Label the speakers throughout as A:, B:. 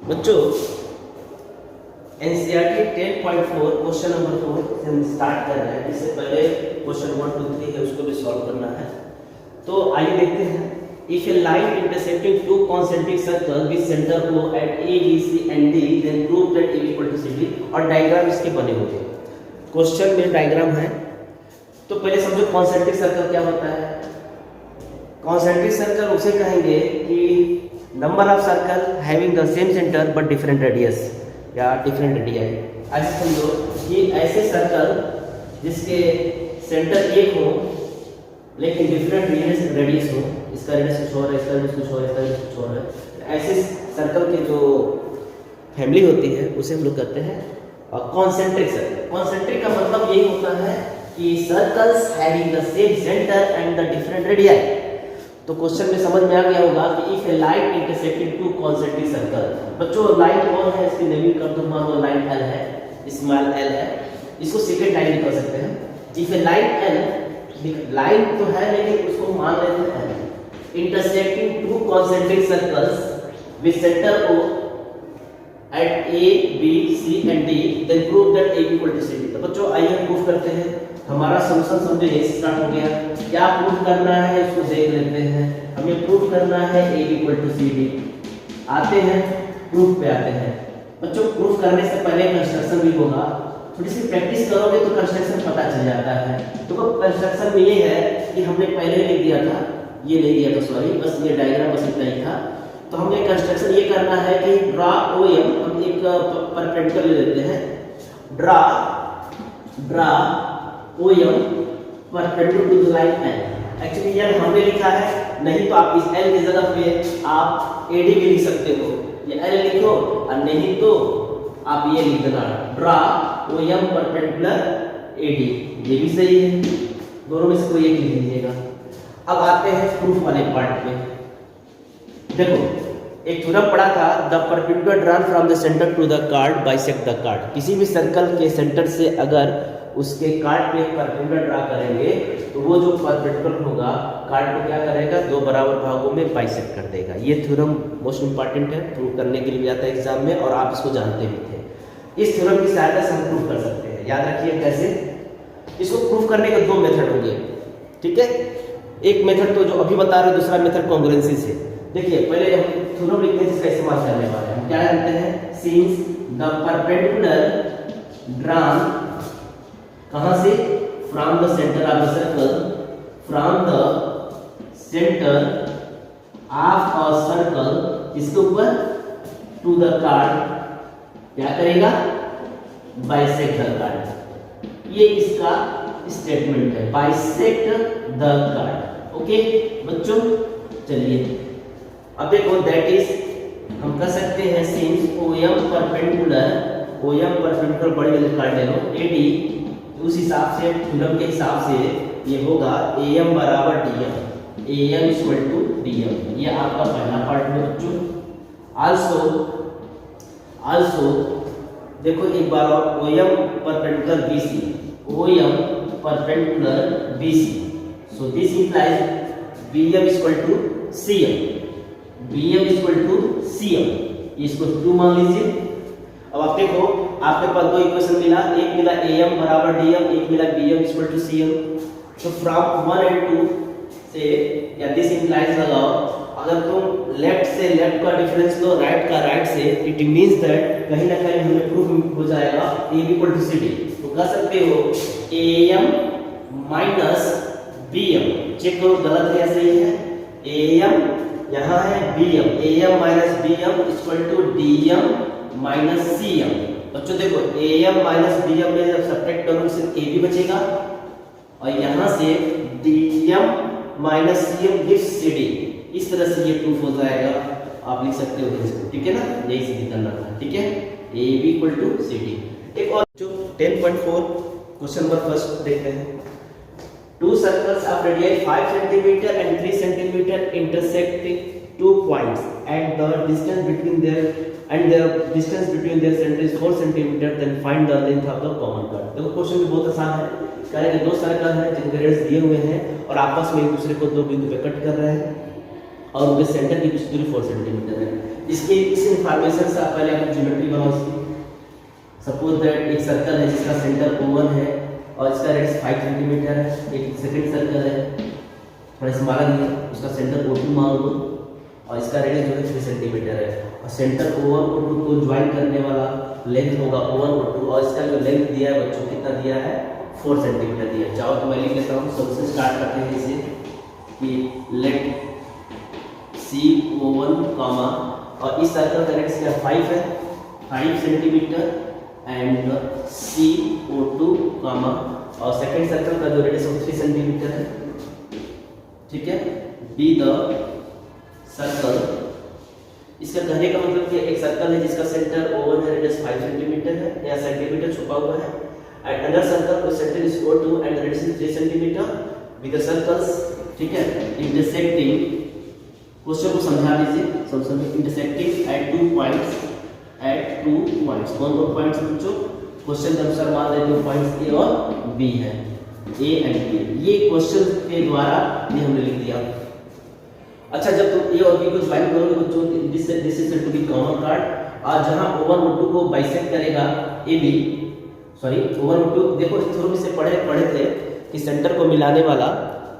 A: बच्चों NCERT 10.4 question number 4 से हम स्टार्ट कर रहे हैं। इससे पहले क्वेश्चन 1 2 3 है, उसको भी सॉल्व करना है। तो आइए देखते हैं। If A line intersecting two concentric circle with centre O at A, B, C and D, then prove that A equal to CD। और डायग्राम इसके बने होते हैं। क्वेश्चन में डायग्राम है। तो पहले समझो कॉन्सेंट्रिक सर्कल क्या होता है। कॉन्सेंट्रिक सर्कल उसे कहेंगे कि number of circle having the same centre but different radius या डिफरेंट रेडियाई। ऐसे समझो कि ऐसे सर्कल जिसके सेंटर एक हो लेकिन डिफरेंट रेडियस हो, इसका रेडियस कुछ और है, इसका रेडियस कुछ और है, इसका रेडियस कुछ और है। ऐसे सर्कल की जो फैमिली होती है उसे हम लोग कहते हैं कॉन्सेंट्रिक सर्कल। कॉन्सेंट्रिक का मतलब यही होता है कि circles having the same centre and the different radii. तो क्वेश्चन में समझ में आ गया होगा कि if A line intersecting two concentric circle. बच्चों लाइन कौन है, इसकी नेमिंग कर दूंगा तो लाइन एल है, स्मॉल एल है, इसको सेकंड लाइन लिख सकते हैं। If A line L, line तो है लेकिन उसको मान लेते हैं intersecting two concentric circles with centre O at A, B, C and D, then prove that A equal to CD। तो बच्चों आइए प्रूफ करते हैं। हमारा सॉल्यूशन समझो ये स्टार्ट हो गया। क्या प्रूफ करना है उसको देख लेते हैं। हमें प्रूफ करना है A equal to CD। आते हैं प्रूफ पे आते हैं। बच्चों प्रूफ करने से पहले कंस्ट्रक्शन भी होगा, थोड़ी सी प्रैक्टिस करोगे तो कंस्ट्रक्शन पता चल जाता है। तो कंस्ट्रक्शन में ये है कि हमने पहले लिख दिया था, ये ले लिया था सॉरी, बस ये डायग्राम बस इतना ही था। तो हमें कंस्ट्रक्शन ये करना है कि ड्रा OM, हम एक परपेंडिकुलर ले लेते हैं। Draw OM perpendicular to the line L। Actually ये हमने लिखा है, नहीं तो आप इस L की जगह पे आप AD भी लिख सकते हो। ये L लिखो और नहीं तो आप ये लिख देना ड्रा OM परपेंडिकुलर AD, ये भी सही है। दोनों में से कोई एक लिख लीजिएगा। अब आते हैं प्रूफ वाले पार्ट पे। देखो एक थ्योरम पढ़ा था, the perpendicular drawn from the centre to the chord bisect the chord. किसी भी सर्कल के सेंटर से अगर उसके कार्ड पे परपेंडिकुलर ड्रा करेंगे तो वो जो परपेंडिकुलर होगा कार्ड को क्या करेगा, दो बराबर भागों में बाइसेक्ट कर देगा। ये थ्योरम मोस्ट इंपॉर्टेंट है, प्रूव करने के लिए भी आता है एग्जाम में और आप इसको जानते भी थे। इस थ्योरम की सहायता से हम प्रूव कर सकते हैं। याद रखिए कैसे। इसको प्रूव करने के दो मेथड होंगे, ठीक है। एक मेथड तो जो अभी बता रहे, दूसरा मेथड कॉन्ग्रुएंसी से। देखिए पहले हम थ्योरम लिखते हैं जिसका इस्तेमाल करने वाले हैं। क्या जानते हैं, सिंस द परपेंडिकुलर ड्रॉन कहां से, from the centre of the circle, from the centre of a circle, इसके ऊपर टू द कार्ड क्या करेगा, बाइसेक्ट द कार्ड। ये इसका स्टेटमेंट है, बाइसेक्ट द कार्ड। ओके बच्चों चलिए अब देखो दैट इज हम कर सकते हैं सिंस OM परपेंडिकुलर बड़ी वाली कार्ड ले लो AD, उस हिसाब से थ्योरम के हिसाब से ये होगा AM बराबर DM, AM equal to DM। ये आपका पहला पार्ट है बच्चों। आल्सो देखो एक बार और OM perpendicular BC, OM perpendicular BC, so this implies BM equal to CM, BM equal to CM, इसको 2 मान लीजिए। अब आप देखो आपके पास दो इक्वेशन मिला, एक मिला AM बराबर DM, एक मिला BM इक्वल टू CM। तो फ्रॉम 1 एंड 2 से या दिस इंप्लाइज लगाओ, अगर तुम लेफ्ट से लेफ्ट का डिफरेंस लो, राइट का राइट से, इट मींस दैट कहीं ना कहीं हमें प्रूफ हो जाएगा AB इक्वल टू CD। तो कह सकते हो AM माइनस BM, चेक करो गलत है या सही है। AM यहाँ है BM, AM minus BM equal to DM minus CM। बच्चों देखो AM माइनस BM में जब सब्ट्रैक्ट करोगे सिर्फ AB बचेगा और यहाँ से DM minus CM gives CD। इस तरह से ये प्रूफ हो जाएगा, आप लिख सकते हो इसको, ठीक है ना। यही सीधी करना था, ठीक है। AB equal to CD। एक और जो 10.4 क्वेश्चन नंबर फर्स्ट देखते हैं। Two circles of radii 5 cm and 3 cm intersecting 2 points and the distance between their center is 4 cm, then find the length of the common chord। देखो question भी बहुत आसान है। करेंगे दो सर्कल हैं जिनके रेडियस दिए हुए हैं और आपस में एक दूसरे को दो बिंदु पे कट कर रहे हैं और उनके सेंटर की बीच दूरी 4 सेंटीमीटर है। इसके इस इंफॉर्मेशन से पहले आप ज्योमेट्री बनाओ इसकी। सपोज दैट एक सर्कल है जिसका सेंटर O1 है और इसका रेडियस 5 सेंटीमीटर है। एक सेकंड सर्कल है थोड़ा स्मॉलर है, उसका सेंटर O2 मान लो और इसका रेडियस जो है 3 सेंटीमीटर है और सेंटर O1 O2 को ज्वाइन करने वाला लेंथ होगा O1 O2 और इसका जो लेंथ दिया है बच्चों कितना दिया है 4 सेंटीमीटर दिया है। चाहो तो मैं लिख लेता हूँ, सबसे स्टार्ट करते हैं इसे कि लेट CO1 कॉमा और इस सर्कल का रेडियस क्या 5 है 5 सेंटीमीटर एंड CO2 कॉमा और सेकंड सर्कल का जो रेडियस है 3 सेंटीमीटर है। ठीक है, बी द सर्कल। इसका कहने का मतलब कि एक सर्कल है जिसका सेंटर O1 है, रेडियस 5 सेंटीमीटर है या सेंटीमीटर छुपा हुआ है एंड अनदर सर्कल का centre is O2 and radius is 3 centimetre with the circles. ठीक है, इंटरसेक्टिंग, क्वेश्चन को समझा लीजिए सब इंटरसेक्टिंग एट 2 पॉइंट्स कौन कौन पॉइंट्स बच्चों क्वेश्चन के अनुसार मान लेते हैं पॉइंट्स ए और बी है, ए एंड बी। ये क्वेश्चन के द्वारा ये हमने लिख दिया। अच्छा, जब तुम ए और बी को ज्वाइन करोगे बच्चों this is to be common chord और जहां O1 O2 को बाइसेक्ट करेगा ए बी O1 O2 देखो शुरू में से पढ़े थे कि सेंटर को मिलाने वाला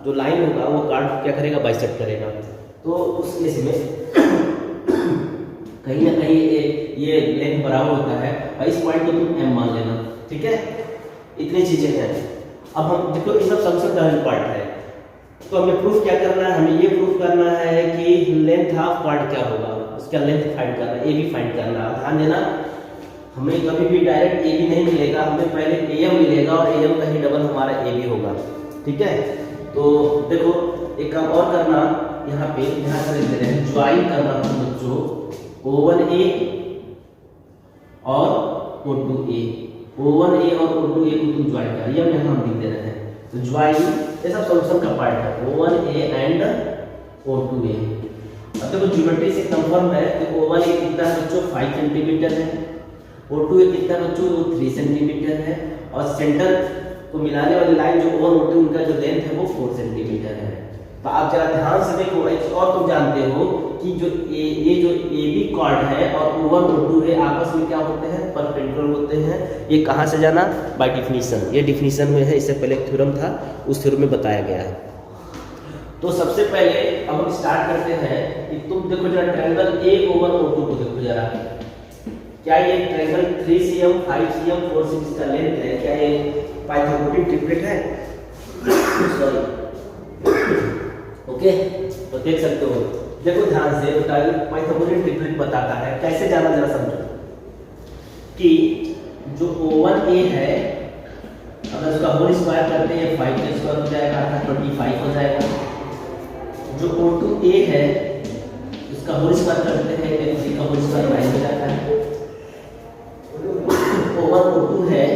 A: जो लाइन होगा वो कार्ड क्या करेगा बाइसेक्ट करेगा। तो उस केस में कहीं ना कहीं ये लेंथ बराबर होता है और इस पॉइंट को तुम M मान लेना। ठीक है, इतनी चीजें हैं। अब हम देखो इस सब सबसे पहला पार्ट है तो हमें प्रूफ क्या करना है, हमें ये प्रूफ करना है कि लेंथ हाफ पार्ट क्या होगा, उसका लेंथ फाइंड करना है, ए बी फाइंड करना है। ध्यान देना हमें कभी भी डायरेक्ट ए बी नहीं मिलेगा, हमें पहले AM मिलेगा और AM का ही डबल हमारा AB होगा। ठीक है, तो देखो एक काम और करना, यहाँ पे ध्यान से लिख रहे हैं ज्वाइन करना है बच्चों O1A और O2A और O2A को तुम ज्वाइन कर, ये यहाँ हम लिख दे रहे हैं। तो ज्वाइन ये सब सॉल्यूशन का पार्ट है O1A एंड O2A। अब देखो ज्योमेट्री से कंफर्म है कि O1A कितना है बच्चों 5 सेंटीमीटर है, O2A कितना बच्चों 3 सेंटीमीटर है और सेंटर को मिलाने वाली लाइन जो O1 O2 उनका जो लेंथ है वो 4 सेंटीमीटर है। तो आप जरा ध्यान से देखो, और तुम जानते हो कि जो ये जो AB कॉर्ड है और O1 O2 है आपस में क्या होते हैं परपेंडिकुलर होते हैं। ये कहाँ से जाना बाय डिफिनीशन, ये डिफिनीशन में है, इससे पहले एक थ्योरम था उस थ्योरम में बताया गया है। तो सबसे पहले अब हम स्टार्ट करते हैं कि तुम देखो जरा ट्रायंगल A O1 O2 को देखो जरा, क्या ये ट्रायंगल 3cm 5cm 4cm का लेंथ है, क्या ये पाइथागोरस ट्रिपलेट है? सॉरी ओके, तो देख सकते हो, देखो ध्यान से पाइथागोरस ट्रिपलेट बताता है कैसे जाना जरा समझो कि जो O1A है अगर उसका होल स्क्वायर करते हैं 5 का स्क्वायर हो जाएगा अर्थात 25 हो जाएगा। जो O2A है उसका होल स्क्वायर करते हैं 3 का होल स्क्वायर 9 हो जाता है। O1 O2 है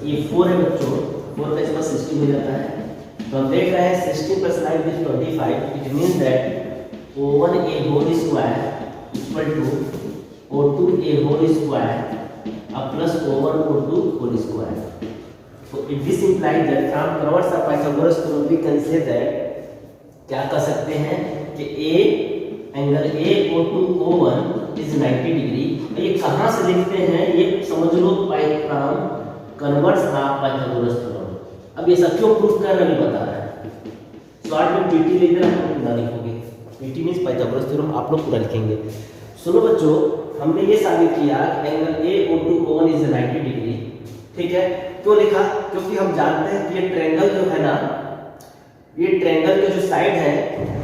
A: ये 4 है बच्चों, 4 का स्क्वायर 16 हो जाता है। तो हम देख रहे हैं 16 + 9 is 25। It means that O1A whole square equal to O2A whole square अब plus O1 O2 whole square. तो it this implies that from converse of Pythagoras theorem we can say that क्या कर सकते हैं कि एंगल AO2O1 इज 90 डिग्री। ये कहां से लिखते हैं ये समझ लो, from converse of Pythagoras theorem. अब ये सब क्यों प्रूफ कर रहे हैं बता रहा है, शॉर्ट में PT लिख देना, आप पूरा लिखोगे। PT मींस पाइथागोरस थ्योरम आप लोग पूरा लिखेंगे। सुनो बच्चों, हमने ये साबित किया कि एंगल AO2O1 इज 90 डिग्री। ठीक है, क्यों लिखा? क्योंकि हम जानते हैं कि ये ट्रायंगल जो है ना, ये ट्रायंगल के जो साइड है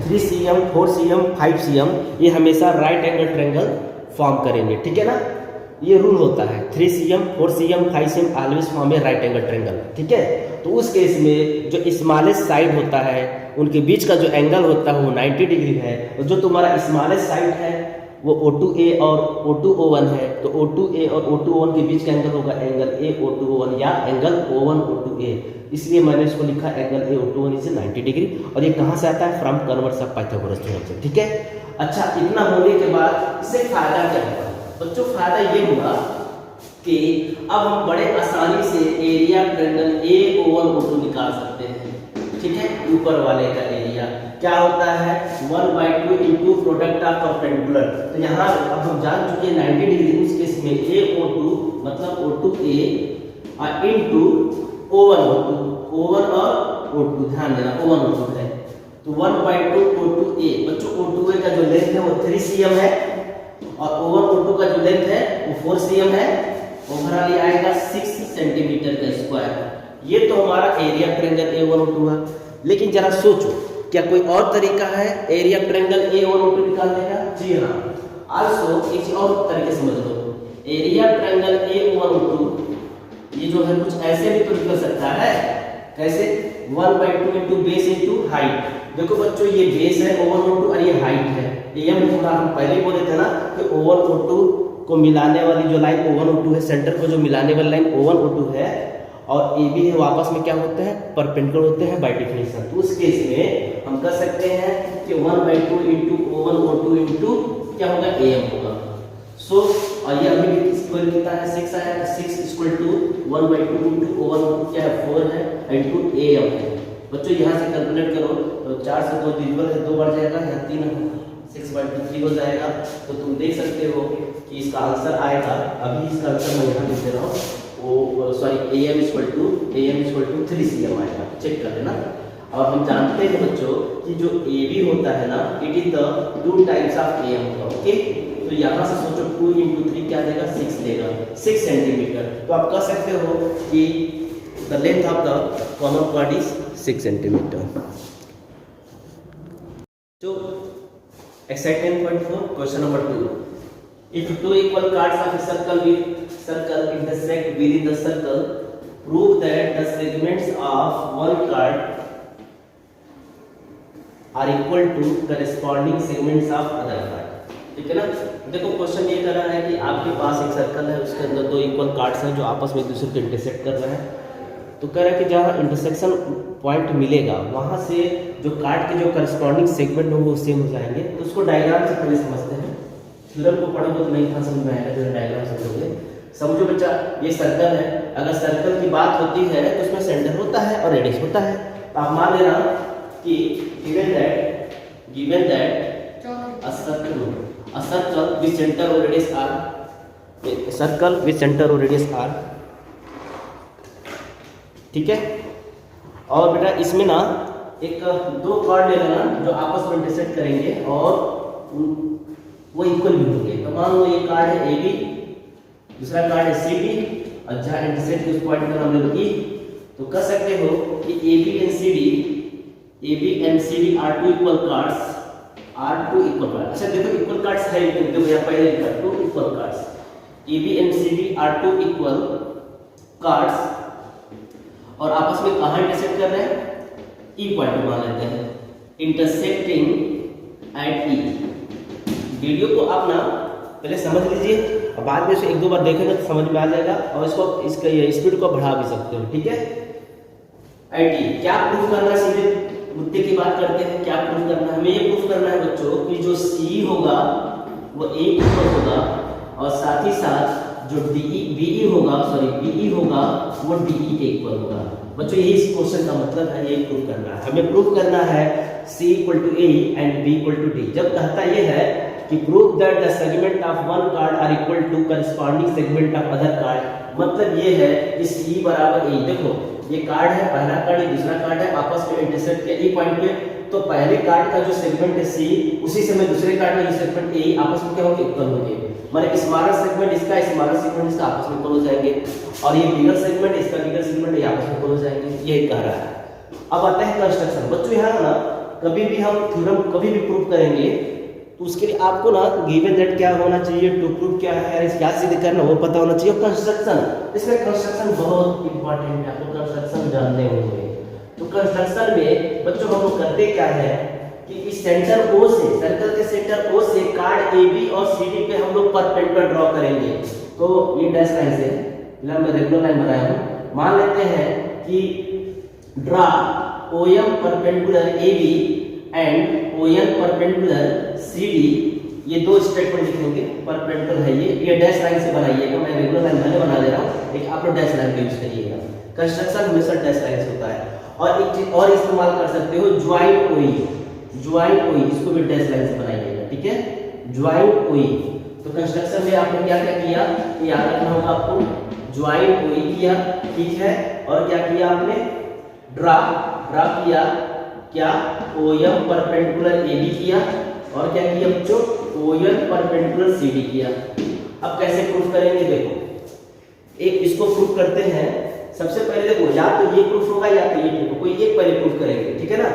A: 3cm 4cm 5cm ये हमेशा राइट एंगल ट्रायंगल फॉर्म करेंगे। ठीक है ना, ये रूल होता है 3cm 4cm 5cm always form a right angle triangle. ठीक है, तो उस केस में जो स्मॉलेस्ट साइड होता है उनके बीच का जो एंगल होता है वो 90 डिग्री है। और जो तुम्हारा स्मॉलेस्ट साइड है वो O2A और O2O1 है, तो O2A और O2O1 के बीच का एंगल होगा एंगल AO2O1 या एंगल O1 O2A। इसलिए मैंने इसको लिखा एंगल AO2O1 इज 90 डिग्री। और ये कहाँ से आता है? From converse of Pythagoras theorem से। ठीक है, अच्छा इतना होने के बाद इससे फायदा क्या होगा बच्चों? फायदा ये हुआ कि अब हम बड़े आसानी से एरिया ट्रायंगल AO1 O2 निकाल सकते हैं। ठीक है, ऊपर वाले का एरिया क्या होता है 1/2 इंटू प्रोडक्ट ऑफ परपेंडिकुलर। तो यहाँ अब हम जान चुके हैं 90 डिग्री, उस केस में AO2 मतलब O2A इंटू O1 और O2, ध्यान देना O1 O2 है तो 1/2 O2A। बच्चों O2A का जो लेंथ है वो 3 cm है और O1 O2 का जो लेंथ है वो 4 cm है। ओवरऑल ये आएगा 6 सेंटीमीटर का स्क्वायर। ये तो हमारा एरिया ट्रायंगल A1 O2 है। लेकिन जरा सोचो, क्या कोई और तरीका है एरिया ट्रायंगल A1 O2 निकालने का? जी हाँ, आल्सो एक और तरीके समझ लो। एरिया ट्रायंगल A1 O2 ये जो है कुछ ऐसे भी तो निकल सकता है। कैसे? 1/2 इंटू बेस इंटू हाइट। देखो बच्चों, ये बेस है O1 O2 और ये हाइट है। ये हम थोड़ा हम पहले बोले थे ना कि O1 O2 को मिलाने वाली जो लाइन O1 O2 है, सेंटर को जो मिलाने वाली लाइन O1 O2 है और AB है, वापस में क्या होते हैं? परपेंडिकुलर होते हैं बाय डेफिनेशन। तो उस केस में हम कर सकते हैं कि 1/2 इंटू O1 O2 इंटू क्या होगा? AM होगा। सो और ये अभी भी स्क्वायर कितना है? 6 आया है। 6 equal to 1/2 into O1 O2 क्या है? 4 है इंटू AM है। बच्चों यहाँ से कैलकुलेट करो तो 4 से 2 डिविजल है, 2 बढ़ जाएगा, यहाँ 3 है, 6/3 हो जाएगा। तो तुम देख सकते हो कि इसका आंसर आएगा। अभी इसका आंसर मैं यहाँ लिख दे रहा हूँ, वो sorry AM equal to 3 cm आएगा। चेक कर लेना। और हम जानते हैं बच्चों कि जो AB होता है ना, it is the 2 times of AM होगा। ओके, तो यहाँ से सोचो 2 इंटू 3 क्या देगा? 6 देगा, 6 सेंटीमीटर। तो आप कह सकते हो कि the length of the common chord is 6 centimetre. तो exercise 10.4 question number 2। If 2 equal cards of a circle intersect within the circle, prove that the segments of one card are equal to corresponding segments of other card। ठीक है ना? देखो question ये कर रहा है कि आपके पास एक सर्कल है, उसके अंदर 2 इक्वल कार्ड्स हैं जो आपस में एक दूसरे को इंटरसेक्ट कर रहे हैं। तो कह रहा है कि जहाँ इंटरसेक्शन पॉइंट मिलेगा वहाँ से जो कार्ड के जो करस्पॉन्डिंग सेगमेंट होंगे वो सेम हो जाएंगे। तो उसको डायग्राम से पहले समझते हैं। थ्योरम को पढ़ोगे तो नहीं था समझ में आएगा, जो डायग्राम समझोगे। समझो बच्चा, ये सर्कल है। अगर सर्कल की बात होती है तो उसमें सेंटर होता है और रेडियस होता है। तो आप मान लेना कि given that a circle with center or radius r, a circle with center or radius r, ठीक है। और बेटा इसमें ना एक 2 कार्ड ले लेना जो आपस में इंटरसेक्ट करेंगे और वो इक्वल भी होंगे। तो मान लो ये कार्ड है AB, दूसरा कार्ड है CD और जहाँ इंटरसेक्ट उस पॉइंट का नाम ले लो E। तो कह सकते हो कि AB and CD are 2 equal cards, अच्छा देखो इक्वल कार्ड्स है, देखो यहाँ पहले लिखा 2 equal cards। AB and CD are 2 equal cards और आपस में कहाँ इंटरसेक्ट कर रहे हैं? E पॉइंट मान लेते हैं, इंटरसेक्टिंग एट E। वीडियो को आप ना पहले समझ लीजिए और बाद में इसे 1-2 बार देखेंगे तो समझ में आ जाएगा और इसका स्पीड को बढ़ा भी सकते हो। ठीक है। एट E क्या प्रूफ करना है? सीधे मुद्दे की बात करते हैं। क्या प्रूफ करना है? हमें ये प्रूफ करना है बच्चों कि जो C होगा वो A इक्वल होगा और साथ ही साथ जो BE होगा वो DE के इक्वल होगा। बच्चों यही इस क्वेश्चन का मतलब है, ये प्रूफ करना है। हमें प्रूफ करना है C equal to A and B equal to D। जब कहता ये है कि prove that the segment of one chord are equal to corresponding segment of other chord, मतलब ये है कि C बराबर A। देखो ये कार्ड है, पहला कार्ड है, दूसरा कार्ड है, आपस में इंटरसेक्ट किया E पॉइंट पे। तो पहले कार्ड का जो सेगमेंट है C, उसी समय दूसरे कार्ड का जो सेगमेंट A आपस में क्या होंगे? इक्वल होंगे। माने स्मॉलर सेगमेंट इसका, स्मॉलर सेगमेंट इसका आपस में इक्वल हो जाएंगे और ये बिगर सेगमेंट इसका, बिगर सेगमेंट ये आपस में इक्वल हो जाएंगे। ये कह रहा है। अब आते हैं कंस्ट्रक्शन। बच्चों यहाँ ना कभी भी हम थ्योरम कभी भी प्रूव करेंगे तो उसके लिए आपको ना गिवन दैट क्या होना चाहिए, टू प्रूव क्या है, क्या सिद्ध करना वो पता होना चाहिए। कंस्ट्रक्शन, इसमें कंस्ट्रक्शन बहुत इंपॉर्टेंट है, आपको कंस्ट्रक्शन जानने होंगे। तो कंस्ट्रक्शन में बच्चों हम लोग करते क्या है कि इस सेंटर O से, सर्कल के सेंटर O से कार्ड AB और CD पे हम लोग परपेंडिकुलर ड्रॉ करेंगे। तो ये डैश लाइन से मैं रेगुलर लाइन बनाया हूँ। मान लेते हैं कि draw OM perpendicular AB and ON perpendicular CD, ये 2 स्टेटमेंट लिखेंगे। परपेंडिकुलर है ये डैश लाइन से बनाइएगा। मैं रेगुलर लाइन मैंने बना दे रहा हूँ, एक आप लोग डैश लाइन का यूज करिएगा। कंस्ट्रक्शन हमेशा डैश लाइन से होता है। और एक चीज और इस्तेमाल कर सकते हो, ज्वाइन OE। ज्वाइंट ओई, इसको भी डैश लाइन से बनाइएगा, ठीक है, ज्वाइंट ओई। तो कंस्ट्रक्शन में आपने क्या क्या किया, तो याद रखना होगा आपको, ज्वाइंट ओई किया, ठीक है, और क्या किया आपने, ड्रा किया क्या, ओएम परपेंडिकुलर एबी किया, और क्या किया बच्चों, ओएम परपेंडिकुलर सीडी किया। अब कैसे प्रूफ करेंगे, देखो एक इसको प्रूफ करते हैं। सबसे पहले देखो, या तो ये प्रूफ होगा या तो ये प्रूफ, कोई एक पहले प्रूफ करेंगे, ठीक है ना।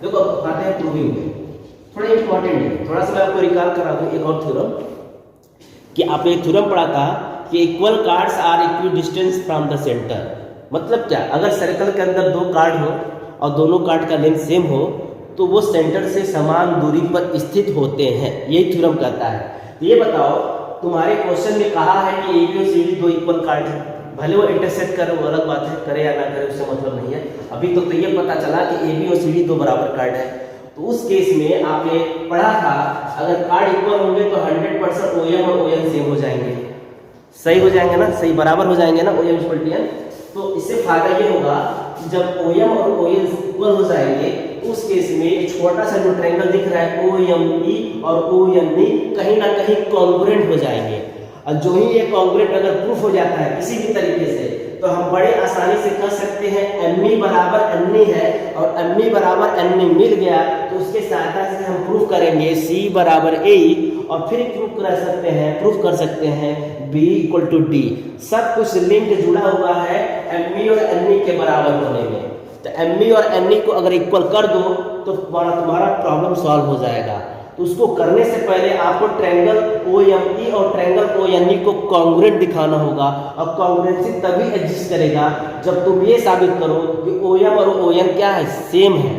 A: देखो अब आते हैं प्रूविंग में, थोड़ा इंपॉर्टेंट है, थोड़ा सा मैं आपको रिकॉल करा दूं एक और थ्योरम, कि आपने एक थ्योरम पढ़ा था कि equal chords are equidistance from the centre. मतलब क्या, अगर सर्कल के अंदर दो कार्ड हो और दोनों कार्ड का लेंथ सेम हो तो वो सेंटर से समान दूरी पर स्थित होते हैं, यही थ्योरम कहता है। तो ये बताओ, तुम्हारे क्वेश्चन में कहा है कि ए बी और सी डी दो इक्वल कार्ड है, भले वो इंटरसेक्ट करे वो अलग बात है, करे या ना करे उससे मतलब नहीं है। अभी तो ये पता चला कि ए बी और सी डी दो बराबर कार्ड है। तो उस केस में आपने पढ़ा था, अगर कार्ड इक्वल होंगे तो 100% ओएम और ओएन सेम हो जाएंगे, सही हो जाएंगे ना, सही बराबर हो जाएंगे ना, ओएम इक्वल टू एन। तो इससे फायदा ये होगा कि जब ओएम और ओएन इक्वल हो जाएंगे तो उस केस में छोटा सा जो ट्रायंगल दिख रहा है ओएमई और ओएनई कहीं ना कहीं कॉन्ग्रुएंट हो जाएंगे। और जो ही ये कॉन्ग्रुएंट अगर प्रूफ हो जाता है किसी भी तरीके से, तो हम बड़े आसानी से कह सकते हैं एमई बराबर एनई है, और एमई बराबर एनई मिल गया तो उसके सहायता से हम प्रूफ करेंगे सी बराबर ए, और फिर प्रूफ कर सकते हैं बी इक्वल टू डी। सब कुछ लिंक जुड़ा हुआ है एमई और एनई के बराबर होने में। तो एमई और एनई को अगर इक्वल कर दो तो तुम्हारा प्रॉब्लम सॉल्व हो जाएगा। तो उसको करने से पहले आपको ट्रायंगल ओएमई और ट्रायंगल ओएनई को कॉन्ग्रुएंट दिखाना होगा, और कॉन्ग्रुएंसी तभी एग्जिस्ट करेगा जब तुम ये साबित करो कि ओएम और ओएन क्या है, सेम है।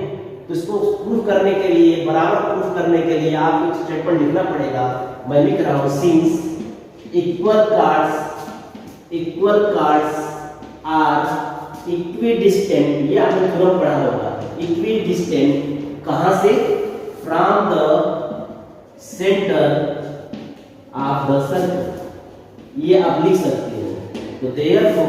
A: तो इसको प्रूफ करने के लिए, बराबर प्रूफ करने के लिए आपको एक स्टेटमेंट लिखना पड़ेगा। मैं लिख रहा हूं, since equal chords are equidistant, ये आपने थ्योरम पढ़ा होगा, इक्विडिस्टेंट कहां से, from the centre of the circle, ये आप लिख सकते हो। तो देयरफॉर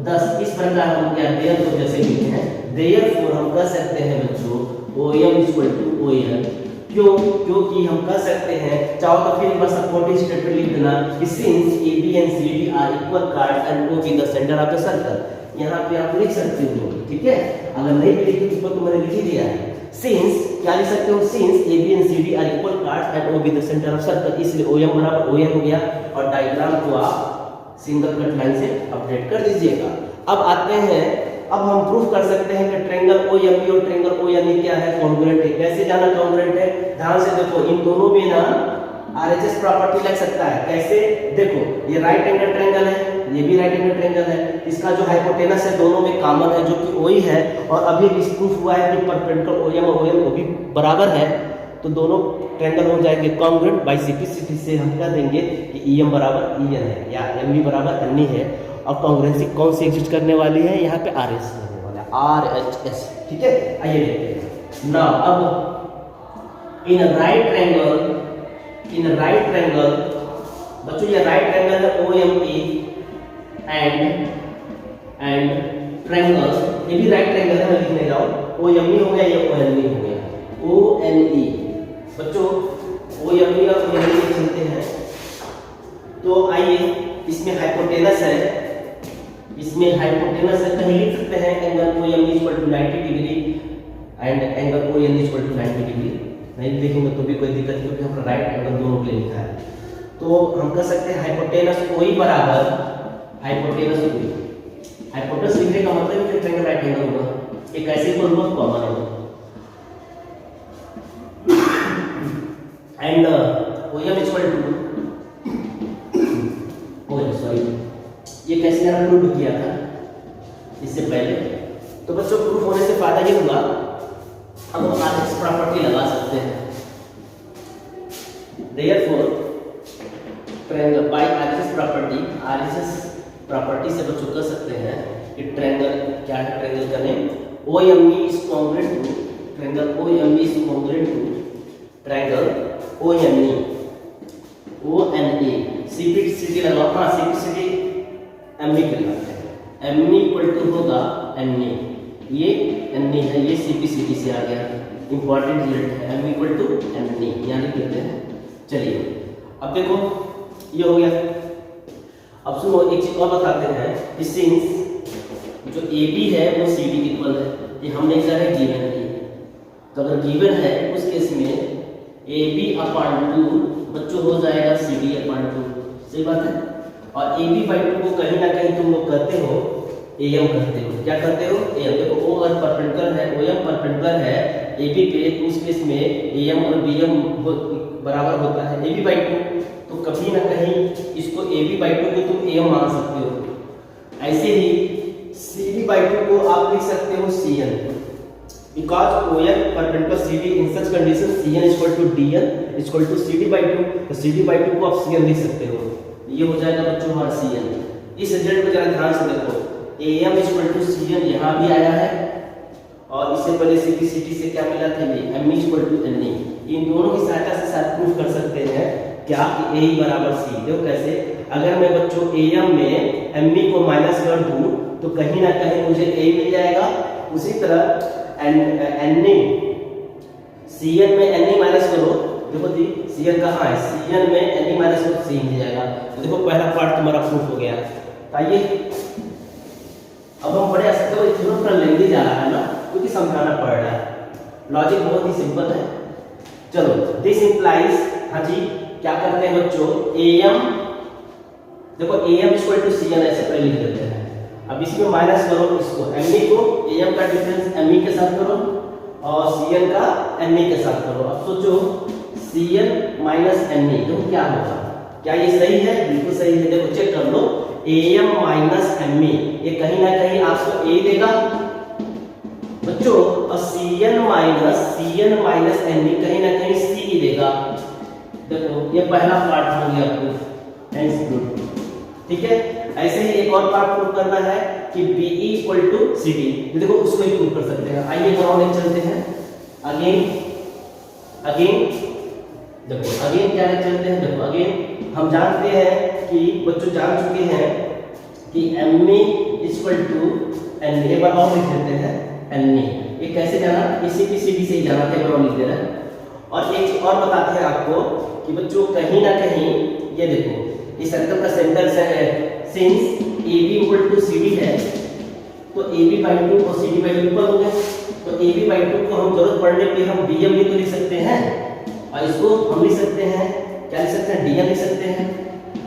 A: 10 इस प्रकार हम क्या देयरफॉर जैसे लिखते हैं, देयरफॉर हम कह सकते हैं बच्चों ओएम इक्वल टू ओएन, क्योंकि हम कह सकते हैं, चाहो तो फिर बस सपोर्टिंग स्टेटमेंट लिख देना कि since A B and C D are equal chord and O be the centre of the circle. यहाँ पे आप लिख सकते हो, ठीक है। अगर नहीं भी लिखे तो मैंने लिख ही दिया है। सिंस क्या लिख सकते हो, since A B and C D are equal chord and O be the centre of circle, इसलिए ओएम बराबर ओएन हो गया। और डायग्राम को आप सिंगल कट लाइन से अपडेट कर दीजिएगा। अब आते हैं, अब हम प्रूफ कर सकते हैं कि ट्रायंगल ओएमई और ट्रायंगल ओएनई क्या है, कॉन्ग्रुएंट है। कैसे जाना कॉन्ग्रुएंट है, ध्यान से देखो, इन दोनों में ना आरएचएस प्रॉपर्टी लग सकता है। कैसे, देखो ये राइट एंगल ट्रायंगल है, ये भी राइट एंगल ट्रायंगल है, इसका जो हाइपोटेनस है दोनों में कॉमन है जो कि ओई है, और अभी भी प्रूफ हुआ है कि परपेंडिकुलर ओएम और ओएन वो भी बराबर है। तो दोनों ट्रायंगल हो जाएंगे कॉन्ग्रुएंट। बाय सिंपलिसिटी से हम कह देंगे कि ईएम बराबर ईएन है या एमई बराबर एनई है। और कॉन्ग्रुएंसी कौन सी एग्जिस्ट करने वाली है, यहाँ पे आरएस होने वाला है, आरएचएस, ठीक है। आइए देखते हैं नाउ, अब इन राइट ट्रायंगल बच्चों, ये राइट ट्रायंगल है ओएमई एंड ट्रायंगल, ये भी राइट ट्रायंगल है, मैं लिखने जाऊं, ओएमई हो गया, ये ओएनई हो गया, ओएनई। बच्चों ओएमई और ओएनई चलते हैं, तो आइए इसमें हाइपोटेनस है, कहीं लिख सकते हैं angle OME equal to 90 degree and angle ONE equal to 90 degree. नहीं लिखेंगे तो भी कोई दिक्कत नहीं, क्योंकि हमने राइट एंगल दोनों के लिए लिखा है। तो हम कह सकते हैं हाइपोटेनस ओई बराबर हाइपोटेनस ओई। हाइपोटेनस लिखने का मतलब है कि ट्रायंगल राइट एंगल होगा, एक ऐसे इक्वल होगा कॉमन होगा। एंड ओएम इक्वल टू ये कैसे मैंने प्रूव किया था इससे पहले। तो बच्चों प्रूफ होने से फायदा ये हुआ, अब हम आरएचएस प्रॉपर्टी लगा सकते हैं। Therefore triangle by RHS property से बच्चों कह सकते हैं कि ट्रायंगल क्या है, ट्रायंगल का name OME is congruent to triangle OME is congruent to triangle ONE CPCT लगाओ। हाँ सीपीसीडी एमई कहलाता है, एमई इक्वल टू होगा एनई, ये एनई है, ये सीपीसीडी से आ गया, इंपॉर्टेंट रिजल्ट है चलिए अब देखो ये हो गया। अब सुनो एक चीज और बताते हैं, सिंस जो ए बी है वो सी डी इक्वल है, ये हमने क्या है गिवन है। तो अगर गिवन है उस केस में ए बी अपॉन 2 बच्चों हो जाएगा सी डी अपॉन 2, सही बात है। और ए बी बाई 2 को कहीं ना कहीं तुम लोग करते हो ए एम करते हो, क्या करते हो ए एम। देखो ओ अगर परपेंडिकुलर है, ओ एम परपेंडिकुलर है ए बी पे, तो उस केस में ए एम और बी एम बराबर होता है ए बी बाई 2, तो कभी ना कहीं इसको ए बी बाई 2 को तुम ए एम मान सकते हो। ऐसे ही सी डी बाई 2 को आप लिख सकते हो C N, because O M perpendicular C D, in such condition C N equal to D N equal to C D by 2, तो सी डी बाई 2 को आप सी एन लिख सकते हो। ये हो जाएगा बच्चों हमारा सी एन। इस रिजल्ट को जरा ध्यान से देखो, A M equal to C N यहाँ भी आया है, और इससे पहले सी डी से क्या मिला था ये M equal to N A. इन दोनों की सहायता से शायद प्रूफ कर सकते हैं क्या कि ए बराबर सी। देखो कैसे, अगर मैं बच्चों ए एम में एम ई को माइनस कर दूं तो कहीं ना कहीं मुझे ए मिल जाएगा। उसी तरह एन ए सी एन में एन ए माइनस करो, देखो जी सी एन कहाँ है, सी एन में एन ए माइनस करो सी मिल जाएगा। तो देखो पहला पार्ट तुम्हारा प्रूफ हो गया। आइए अब हम पढ़े सकते हो, थोड़ा थोड़ा लेंदी जा रहा है ना, क्योंकि समझाना पड़ रहा है। लॉजिक बहुत ही सिंपल है। चलो दिस इंप्लाइज, हाँ जी क्या करते हैं बच्चों, ए एम, देखो A M equal to C N ऐसे पहले लिख देते हैं। अब इसमें माइनस करो इसको, एम ई को ए एम का डिफरेंस एम ई के साथ करो और सी एन का एम ई के साथ करो। अब सोचो C N minus M E, तो क्या होगा, क्या ये सही है? बिल्कुल सही है। देखो चेक कर लो, A M minus M E, ये कहीं ना कहीं आपको ए देगा बच्चों, और C N minus M E कहीं ना कहीं सी देगा। देखो ये पहला पार्ट हो गया प्रूफ, हेंस प्रूफ, ठीक है। ऐसे ही एक और पार्ट प्रूफ करना है कि B equal to C D, देखो उसको ही प्रूफ कर सकते हैं। आइए ग्राउंड चलते हैं, अगेन देखो अगेन क्या चलते हैं। देखो अगेन हम जानते हैं कि बच्चों जान चुके हैं कि M E equal to N, एक बार और लिख देते हैं एन ए। ये कैसे जाना, इसी की सी डी से ही जाना था, एक बार लिख दे रहे हैं। और एक चीज और बताते हैं आपको कि बच्चों कहीं ना कहीं ये देखो इस सर्कल का सेंटर से है, since A B equal to C D है, तो ए बी बाई 2 और सी डी बाई 2 इक्वल हो गए। तो ए बी बाई 2 को हम जरूरत पड़ने पे हम डी एम भी तो लिख सकते हैं, और इसको हम लिख सकते हैं, क्या लिख सकते हैं, डी एम लिख सकते हैं।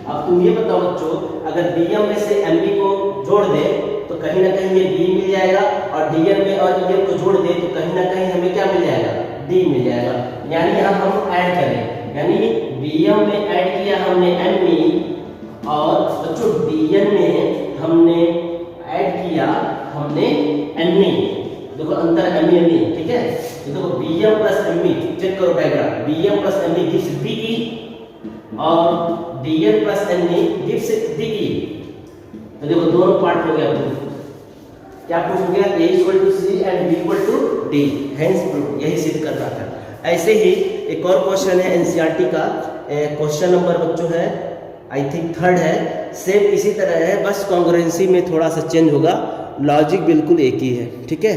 A: अब तुम ये बताओ बच्चों, अगर डी एम में से एम बी को जोड़ दे तो कहीं ना कहीं ये डी मिल जाएगा, और डी एम में और ई एम को जोड़ दे तो कहीं ना कहीं हमें क्या मिल जाएगा, डी मिल जाएगा। यानी यहाँ हम ऐड करें, यानी बी एम में ऐड किया हमने एम ई, और बच्चों डी एम में हमने ऐड किया हमने एन ई। देखो अंतर एम ई, ठीक है। तो देखो B M plus M E, check करो diagram, B M plus M E gives B E, और D M plus N E gives D E. तो देखो दोनों पार्ट हो गया प्रूफ। क्या प्रूफ हो गया, A equal to C and B equal to D, hence proof, यही सिद्ध करना था। ऐसे ही एक और क्वेश्चन है एनसीईआरटी का, क्वेश्चन नंबर बच्चों है आई थिंक 3rd है, सेम इसी तरह है, बस कॉन्ग्रुएंसी में थोड़ा सा चेंज होगा, लॉजिक बिल्कुल एक ही है, ठीक है।